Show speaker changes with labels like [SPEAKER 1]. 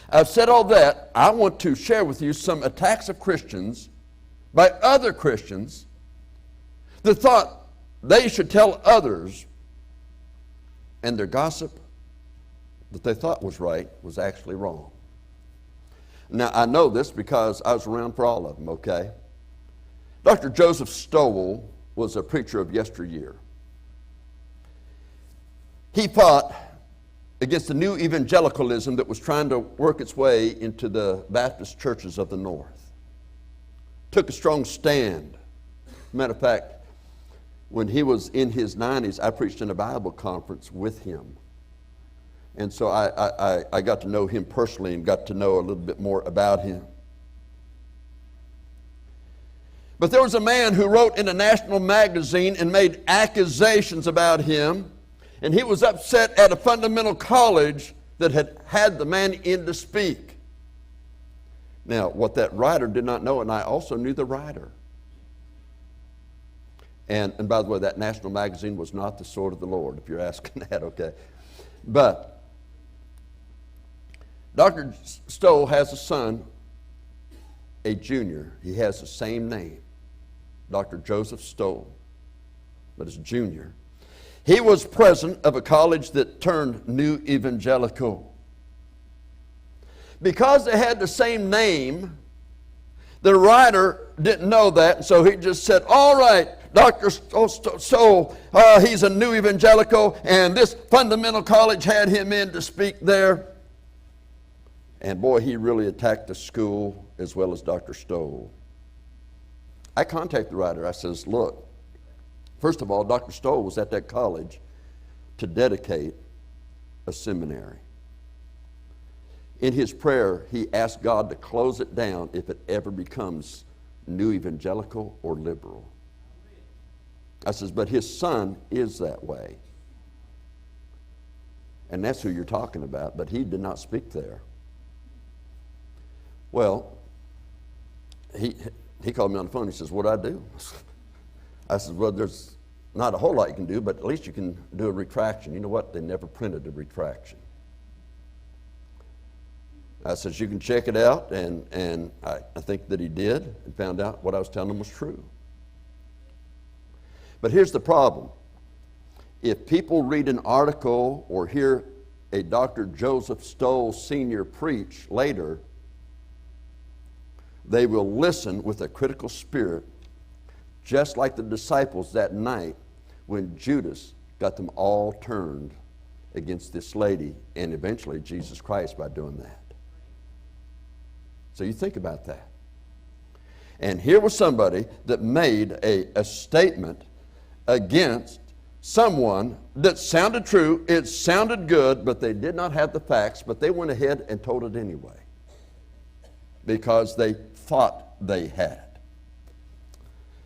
[SPEAKER 1] I've said all that. I want to share with you some attacks of Christians by other Christians that thought they should tell others, and their gossip that they thought was right was actually wrong. Now, I know this because I was around for all of them, okay? Dr. Joseph Stowell was a preacher of yesteryear. He fought against the new evangelicalism that was trying to work its way into the Baptist churches of the North. Took a strong stand. Matter of fact, when he was in his 90s, I preached in a Bible conference with him. And so I got to know him personally and got to know a little bit more about him. But there was a man who wrote in a national magazine and made accusations about him, and he was upset at a fundamental college that had had the man in to speak. Now, what that writer did not know, and I also knew the writer. And by the way, that national magazine was not the Sword of the Lord, if you're asking that, okay? But Dr. Stowell has a son, a junior. He has the same name, Dr. Joseph Stowell, but it's junior. He was president of a college that turned new evangelical. Because they had the same name, the writer didn't know that, and so he just said, all right, Dr. Stowell, he's a new evangelical, and this fundamental college had him in to speak there. And boy, he really attacked the school as well as Dr. Stowell. I contacted the writer. I says, look, first of all, Dr. Stowell was at that college to dedicate a seminary. In his prayer, he asked God to close it down if it ever becomes new evangelical or liberal. I says, but his son is that way. And that's who you're talking about, but he did not speak there. Well, he called me on the phone. He says, what'd I do? I said, well, there's not a whole lot you can do, but at least you can do a retraction. You know what? They never printed a retraction. I said, you can check it out, and I think that he did and found out what I was telling him was true. But here's the problem. If people read an article or hear a Dr. Joseph Stowell Sr. preach later, they will listen with a critical spirit, just like the disciples that night when Judas got them all turned against this lady and eventually Jesus Christ by doing that. So you think about that. And here was somebody that made a statement against someone that sounded true, it sounded good, but they did not have the facts, but they went ahead and told it anyway because they thought they had.